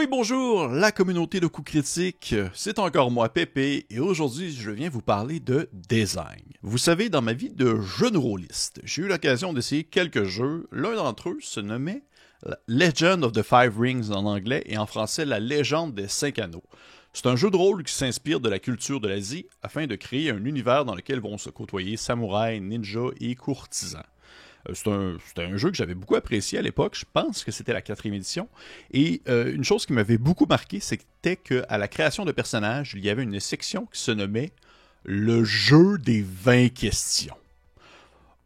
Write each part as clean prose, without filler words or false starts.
Oui, bonjour, la communauté de coups critiques, c'est encore moi, Pépé, et aujourd'hui, je viens vous parler de design. Vous savez, dans ma vie de jeune rôliste, j'ai eu l'occasion d'essayer quelques jeux. L'un d'entre eux se nommait Legend of the Five Rings en anglais et en français La Légende des Cinq Anneaux. C'est un jeu de rôle qui s'inspire de la culture de l'Asie afin de créer un univers dans lequel vont se côtoyer samouraïs, ninjas et courtisans. C'était un jeu que j'avais beaucoup apprécié à l'époque. Je pense que c'était la 4e édition. Et une chose qui m'avait beaucoup marqué, c'était qu'à la création de personnages, il y avait une section qui se nommait le jeu des 20 questions.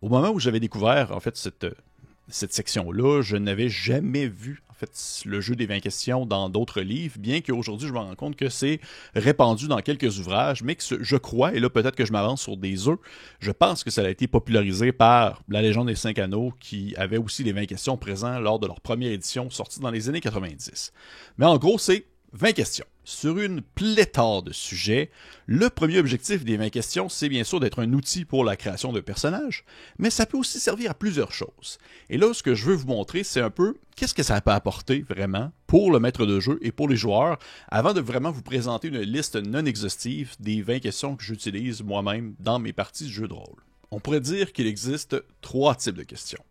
Au moment où j'avais découvert en fait cette section-là, je n'avais jamais vu en fait le jeu des 20 questions dans d'autres livres, bien qu'aujourd'hui je me rends compte que c'est répandu dans quelques ouvrages, mais que je crois, et là peut-être que je m'avance sur des œufs, je pense que ça a été popularisé par La Légende des Cinq Anneaux, qui avait aussi les 20 questions présents lors de leur première édition sortie dans les années 90. Mais en gros, c'est 20 questions. Sur une pléthore de sujets, le premier objectif des 20 questions, c'est bien sûr d'être un outil pour la création de personnages, mais ça peut aussi servir à plusieurs choses. Et là, ce que je veux vous montrer, c'est un peu qu'est-ce que ça peut apporter vraiment pour le maître de jeu et pour les joueurs, avant de vraiment vous présenter une liste non exhaustive des 20 questions que j'utilise moi-même dans mes parties de jeu de rôle. On pourrait dire qu'il existe 3 types de questions.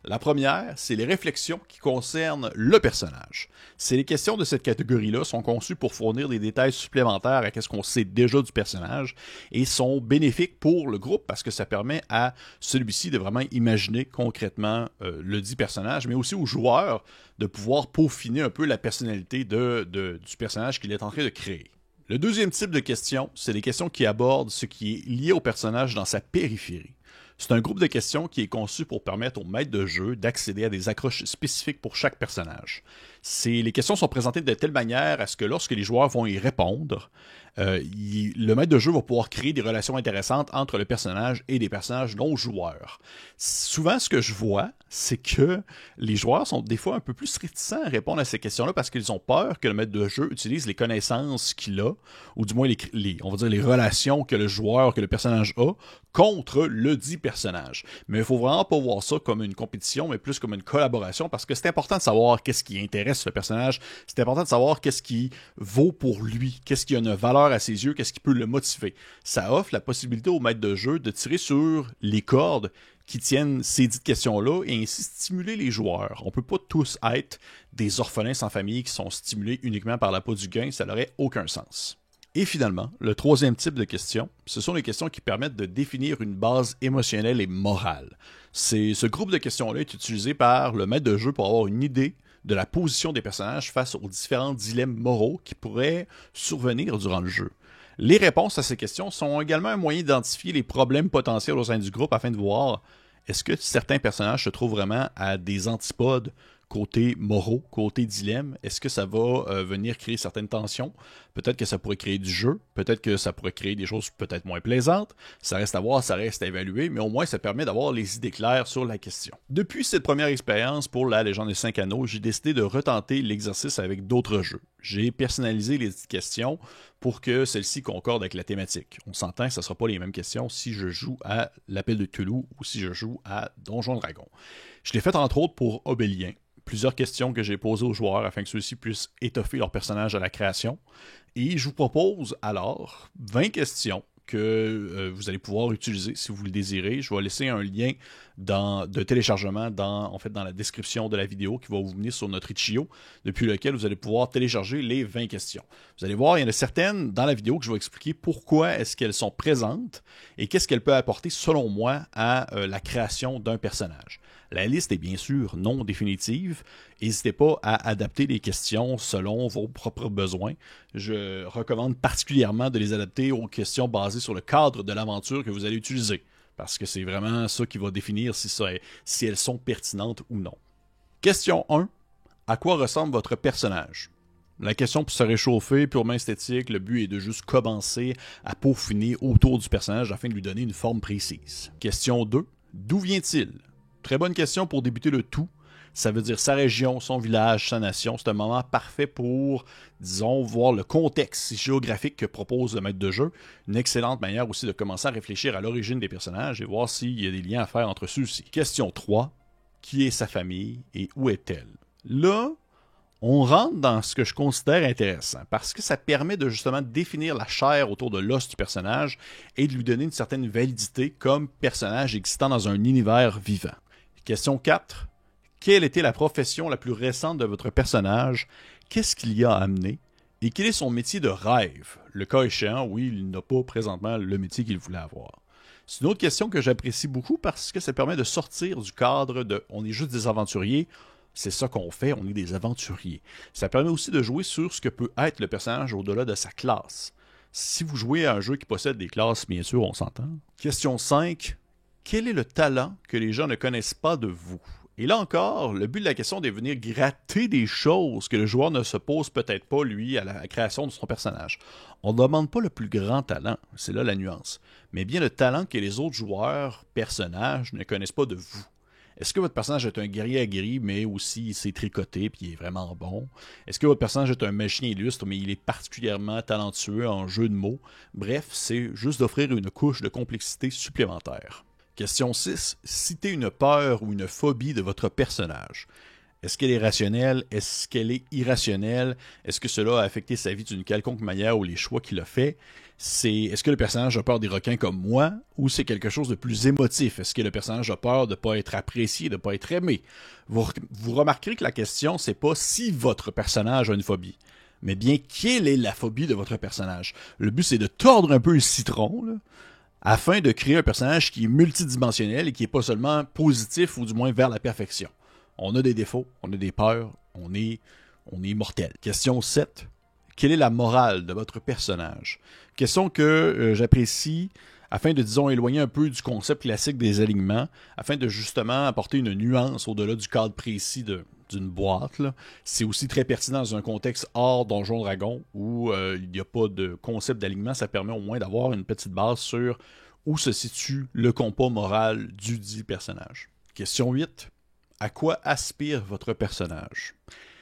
La première, c'est les réflexions qui concernent le personnage. Les questions de cette catégorie-là sont conçues pour fournir des détails supplémentaires à ce qu'on sait déjà du personnage et sont bénéfiques pour le groupe parce que ça permet à celui-ci de vraiment imaginer concrètement le dit personnage, mais aussi aux joueurs de pouvoir peaufiner un peu la personnalité du personnage qu'il est en train de créer. Le deuxième type de questions, c'est les questions qui abordent ce qui est lié au personnage dans sa périphérie. C'est un groupe de questions qui est conçu pour permettre au maître de jeu d'accéder à des accroches spécifiques pour chaque personnage. Les questions sont présentées de telle manière à ce que lorsque les joueurs vont y répondre, le maître de jeu va pouvoir créer des relations intéressantes entre le personnage et des personnages non joueurs. Souvent, ce que je vois, c'est que les joueurs sont des fois un peu plus réticents à répondre à ces questions-là parce qu'ils ont peur que le maître de jeu utilise les connaissances qu'il a, ou du moins on va dire les relations que le personnage a, contre le dit personnage. Mais il faut vraiment pas voir ça comme une compétition, mais plus comme une collaboration, parce que c'est important de savoir qu'est-ce qui intéresse le personnage, c'est important de savoir qu'est-ce qui vaut pour lui, qu'est-ce qui a une valeur à ses yeux, qu'est-ce qui peut le motiver. Ça offre la possibilité au maître de jeu de tirer sur les cordes qui tiennent ces dites questions-là et ainsi stimuler les joueurs. On peut pas tous être des orphelins sans famille qui sont stimulés uniquement par l'appât du gain, ça n'aurait aucun sens. Et finalement, le troisième type de questions, ce sont les questions qui permettent de définir une base émotionnelle et morale. Ce groupe de questions-là est utilisé par le maître de jeu pour avoir une idée de la position des personnages face aux différents dilemmes moraux qui pourraient survenir durant le jeu. Les réponses à ces questions sont également un moyen d'identifier les problèmes potentiels au sein du groupe afin de voir est-ce que certains personnages se trouvent vraiment à des antipodes côté moraux, côté dilemme, est-ce que ça va venir créer certaines tensions? Peut-être que ça pourrait créer du jeu, peut-être que ça pourrait créer des choses peut-être moins plaisantes. Ça reste à voir, ça reste à évaluer, mais au moins ça permet d'avoir les idées claires sur la question. Depuis cette première expérience pour la Légende des Cinq Anneaux, j'ai décidé de retenter l'exercice avec d'autres jeux. J'ai personnalisé les questions pour que celles-ci concordent avec la thématique. On s'entend que ce ne sera pas les mêmes questions si je joue à l'Appel de Cthulhu ou si je joue à Donjon Dragon. Je l'ai fait entre autres pour Obélien. Plusieurs questions que j'ai posées aux joueurs afin que ceux-ci puissent étoffer leur personnage à la création. Et je vous propose alors 20 questions que vous allez pouvoir utiliser si vous le désirez. Je vais laisser un lien de téléchargement dans la description de la vidéo qui va vous mener sur notre Itch.io, depuis lequel vous allez pouvoir télécharger les 20 questions. Vous allez voir, il y en a certaines dans la vidéo que je vais expliquer pourquoi est-ce qu'elles sont présentes et qu'est-ce qu'elles peuvent apporter selon moi à la création d'un personnage. La liste est bien sûr non définitive. N'hésitez pas à adapter les questions selon vos propres besoins. Je recommande particulièrement de les adapter aux questions basées sur le cadre de l'aventure que vous allez utiliser, parce que c'est vraiment ça qui va définir si elles sont pertinentes ou non. Question 1. À quoi ressemble votre personnage? La question peut se réchauffer, purement esthétique, le but est de juste commencer à peaufiner autour du personnage afin de lui donner une forme précise. Question 2. D'où vient-il? Très bonne question pour débuter le tout. Ça veut dire sa région, son village, sa nation. C'est un moment parfait pour, disons, voir le contexte géographique que propose le maître de jeu. Une excellente manière aussi de commencer à réfléchir à l'origine des personnages et voir s'il y a des liens à faire entre ceux-ci. Question 3. Qui est sa famille et où est-elle? Là, On rentre dans ce que je considère intéressant parce que ça permet de justement définir la chair autour de l'os du personnage et de lui donner une certaine validité comme personnage existant dans un univers vivant. Question 4. Quelle était la profession la plus récente de votre personnage? Qu'est-ce qu'il y a amené? Et quel est son métier de rêve? Le cas échéant, oui, il n'a pas présentement le métier qu'il voulait avoir. C'est une autre question que j'apprécie beaucoup parce que ça permet de sortir du cadre de « on est juste des aventuriers ». C'est ça qu'on fait, on est des aventuriers. Ça permet aussi de jouer sur ce que peut être le personnage au-delà de sa classe. Si vous jouez à un jeu qui possède des classes, bien sûr, on s'entend. Question 5. Quel est le talent que les gens ne connaissent pas de vous? Et là encore, le but de la question est de venir gratter des choses que le joueur ne se pose peut-être pas, lui, à la création de son personnage. On ne demande pas le plus grand talent, c'est là la nuance, mais bien le talent que les autres joueurs, personnages, ne connaissent pas de vous. Est-ce que votre personnage est un guerrier aguerri, mais aussi il sait tricoter puis il est vraiment bon? Est-ce que votre personnage est un magicien illustre, mais il est particulièrement talentueux en jeu de mots? Bref, c'est juste d'offrir une couche de complexité supplémentaire. Question 6. Citez une peur ou une phobie de votre personnage. Est-ce qu'elle est rationnelle? Est-ce qu'elle est irrationnelle? Est-ce que cela a affecté sa vie d'une quelconque manière ou les choix qu'il a fait? Est-ce que le personnage a peur des requins comme moi ou c'est quelque chose de plus émotif? Est-ce que le personnage a peur de ne pas être apprécié, de ne pas être aimé? Vous remarquerez que la question, c'est pas si votre personnage a une phobie, mais bien quelle est la phobie de votre personnage. Le but, c'est de tordre un peu le citron, là, afin de créer un personnage qui est multidimensionnel et qui n'est pas seulement positif ou du moins vers la perfection. On a des défauts, on a des peurs, on est mortel. Question 7. Quelle est la morale de votre personnage? Question que j'apprécie afin de, disons, éloigner un peu du concept classique des alignements, afin de justement apporter une nuance au-delà du cadre précis d'une boîte. C'est aussi très pertinent dans un contexte hors Donjon Dragon où il n'y a pas de concept d'alignement. Ça permet au moins d'avoir une petite base sur où se situe le compas moral du dit personnage. Question 8. À quoi aspire votre personnage?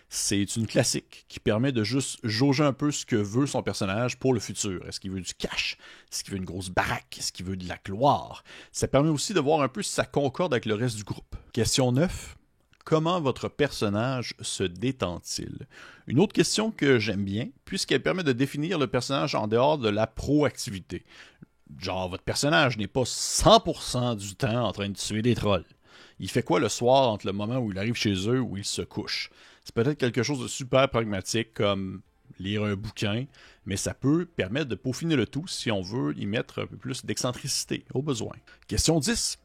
C'est une classique qui permet de juste jauger un peu ce que veut son personnage pour le futur. Est-ce qu'il veut du cash? Est-ce qu'il veut une grosse baraque? Est-ce qu'il veut de la gloire? Ça permet aussi de voir un peu si ça concorde avec le reste du groupe. Question 9. Comment votre personnage se détend-il? Une autre question que j'aime bien, puisqu'elle permet de définir le personnage en dehors de la proactivité. Genre, votre personnage n'est pas 100% du temps en train de tuer des trolls. Il fait quoi le soir entre le moment où il arrive chez eux où il se couche? C'est peut-être quelque chose de super pragmatique comme lire un bouquin, mais ça peut permettre de peaufiner le tout si on veut y mettre un peu plus d'excentricité au besoin. Question 10.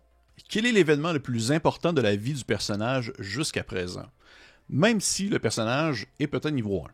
Quel est l'événement le plus important de la vie du personnage jusqu'à présent? Même si le personnage est peut-être niveau 1.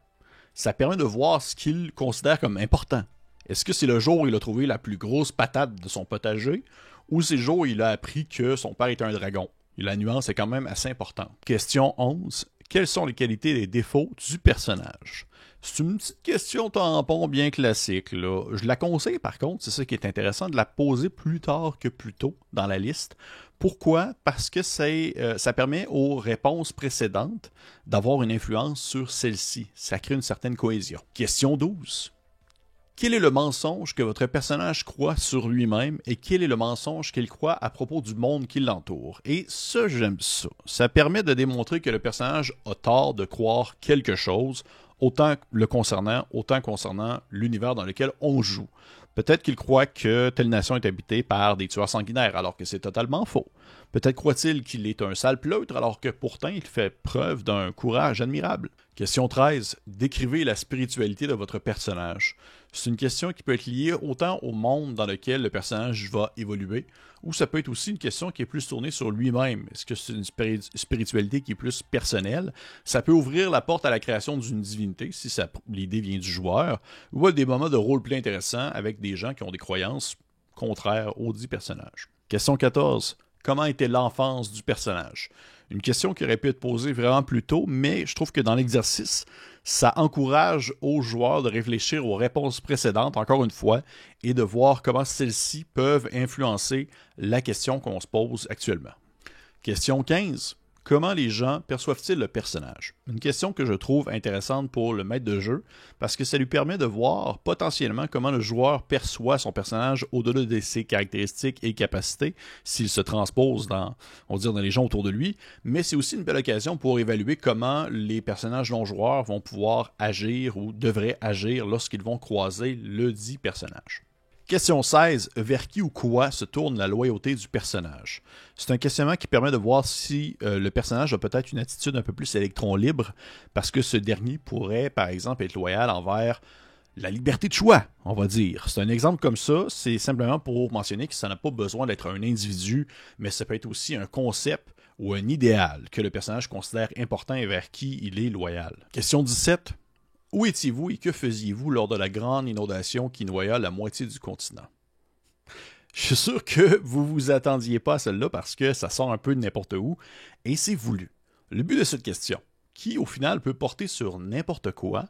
Ça permet de voir ce qu'il considère comme important. Est-ce que c'est le jour où il a trouvé la plus grosse patate de son potager ou c'est le jour où il a appris que son père était un dragon? Et la nuance est quand même assez importante. Question 11. Quelles sont les qualités et les défauts du personnage? C'est une petite question tampon bien classique, là. Je la conseille par contre, c'est ça qui est intéressant, de la poser plus tard que plus tôt dans la liste. Pourquoi? Parce que ça permet aux réponses précédentes d'avoir une influence sur celle-ci. Ça crée une certaine cohésion. Question 12. Quel est le mensonge que votre personnage croit sur lui-même et quel est le mensonge qu'il croit à propos du monde qui l'entoure? Et ça, j'aime ça. Ça permet de démontrer que le personnage a tort de croire quelque chose, autant concernant l'univers dans lequel on joue. Peut-être qu'il croit que telle nation est habitée par des tueurs sanguinaires, alors que c'est totalement faux. Peut-être croit-il qu'il est un sale pleutre, alors que pourtant il fait preuve d'un courage admirable. Question 13. Décrivez la spiritualité de votre personnage. C'est une question qui peut être liée autant au monde dans lequel le personnage va évoluer, ou ça peut être aussi une question qui est plus tournée sur lui-même. Est-ce que c'est une spiritualité qui est plus personnelle? Ça peut ouvrir la porte à la création d'une divinité, si l'idée vient du joueur, ou à des moments de roleplay intéressants avec des gens qui ont des croyances contraires aux dits personnages. Question 14. Comment était l'enfance du personnage? Une question qui aurait pu être posée vraiment plus tôt, mais je trouve que dans l'exercice, ça encourage aux joueurs de réfléchir aux réponses précédentes, encore une fois, et de voir comment celles-ci peuvent influencer la question qu'on se pose actuellement. Question 15. comment les gens perçoivent-ils le personnage? Une question que je trouve intéressante pour le maître de jeu, parce que ça lui permet de voir potentiellement comment le joueur perçoit son personnage au-delà de ses caractéristiques et capacités, s'il se transpose dans, on va dire, dans les gens autour de lui, mais c'est aussi une belle occasion pour évaluer comment les personnages non-joueurs vont pouvoir agir ou devraient agir lorsqu'ils vont croiser le dit personnage. Question 16. Vers qui ou quoi se tourne la loyauté du personnage? C'est un questionnement qui permet de voir si le personnage a peut-être une attitude un peu plus électron libre, parce que ce dernier pourrait, par exemple, être loyal envers la liberté de choix, on va dire. C'est un exemple comme ça, c'est simplement pour mentionner que ça n'a pas besoin d'être un individu, mais ça peut être aussi un concept ou un idéal que le personnage considère important et vers qui il est loyal. Question 17. Où étiez-vous et que faisiez-vous lors de la grande inondation qui noya la moitié du continent? Je suis sûr que vous vous attendiez pas à celle-là parce que ça sort un peu de n'importe où et c'est voulu. Le but de cette question, qui au final peut porter sur n'importe quoi,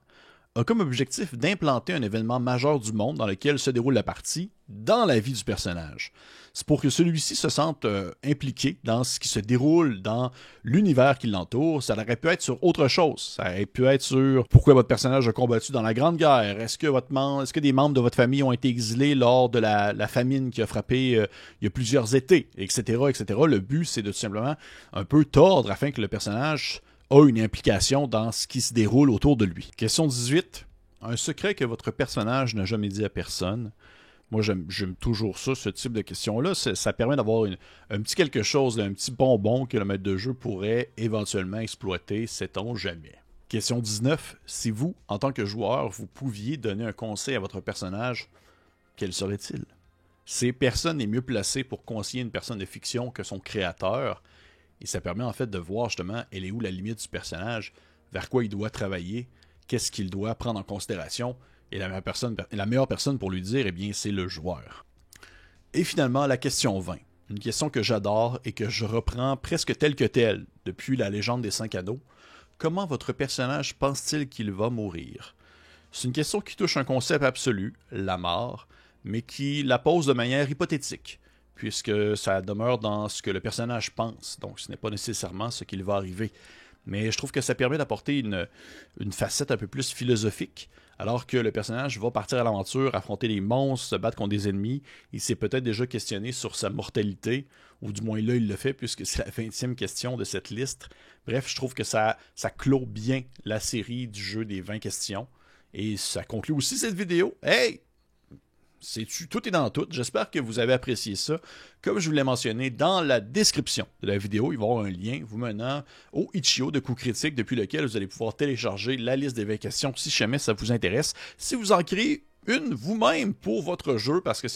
a comme objectif d'implanter un événement majeur du monde dans lequel se déroule la partie dans la vie du personnage. C'est pour que celui-ci se sente impliqué dans ce qui se déroule dans l'univers qui l'entoure. Ça aurait pu être sur autre chose. Ça aurait pu être sur pourquoi votre personnage a combattu dans la Grande Guerre. Est-ce que des membres de votre famille ont été exilés lors de la famine qui a frappé il y a plusieurs étés, etc., etc. Le but, c'est de tout simplement un peu tordre afin que le personnage a une implication dans ce qui se déroule autour de lui. Question 18. Un secret que votre personnage n'a jamais dit à personne. Moi, j'aime toujours ça, ce type de question-là. Ça permet d'avoir un petit quelque chose, un petit bonbon que le maître de jeu pourrait éventuellement exploiter, sait-on jamais. Question 19. Si vous, en tant que joueur, vous pouviez donner un conseil à votre personnage, quel serait-il? Personne n'est mieux placé pour conseiller une personne de fiction que son créateur. Et ça permet en fait de voir justement elle est où la limite du personnage, vers quoi il doit travailler, qu'est-ce qu'il doit prendre en considération. Et la meilleure personne pour lui dire, eh bien, c'est le joueur. Et finalement, la question 20. Une question que j'adore et que je reprends presque telle que telle depuis la légende des 5 anneaux. Comment votre personnage pense-t-il qu'il va mourir? C'est une question qui touche un concept absolu, la mort, mais qui la pose de manière hypothétique, puisque ça demeure dans ce que le personnage pense, donc ce n'est pas nécessairement ce qu'il va arriver. Mais je trouve que ça permet d'apporter une facette un peu plus philosophique, alors que le personnage va partir à l'aventure, affronter des monstres, se battre contre des ennemis. Il s'est peut-être déjà questionné sur sa mortalité, ou du moins là il le fait, puisque c'est la 20e question de cette liste. Bref, je trouve que ça clôt bien la série du jeu des 20 questions, et ça conclut aussi cette vidéo. Hey! Tout est dans tout. J'espère que vous avez apprécié ça. Comme je vous l'ai mentionné, dans la description de la vidéo, il va y avoir un lien vous menant au Itch.io de Coups Critiques depuis lequel vous allez pouvoir télécharger la liste des 20 questions si jamais ça vous intéresse. Si vous en créez une vous-même pour votre jeu, parce que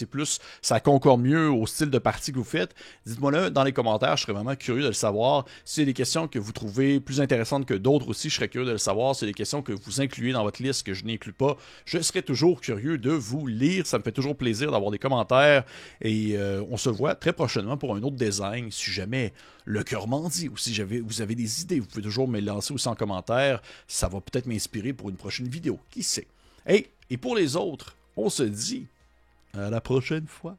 ça concorde mieux au style de partie que vous faites, dites-moi là dans les commentaires, je serais vraiment curieux de le savoir. Si c'est des questions que vous trouvez plus intéressantes que d'autres aussi, je serais curieux de le savoir. Si c'est des questions que vous incluez dans votre liste que je n'inclus pas, je serais toujours curieux de vous lire. Ça me fait toujours plaisir d'avoir des commentaires et on se voit très prochainement pour un autre design. Si jamais le cœur m'en dit ou si vous avez des idées, vous pouvez toujours me les lancer aussi en commentaire. Ça va peut-être m'inspirer pour une prochaine vidéo. Qui sait? Hey, et pour les autres, on se dit à la prochaine fois.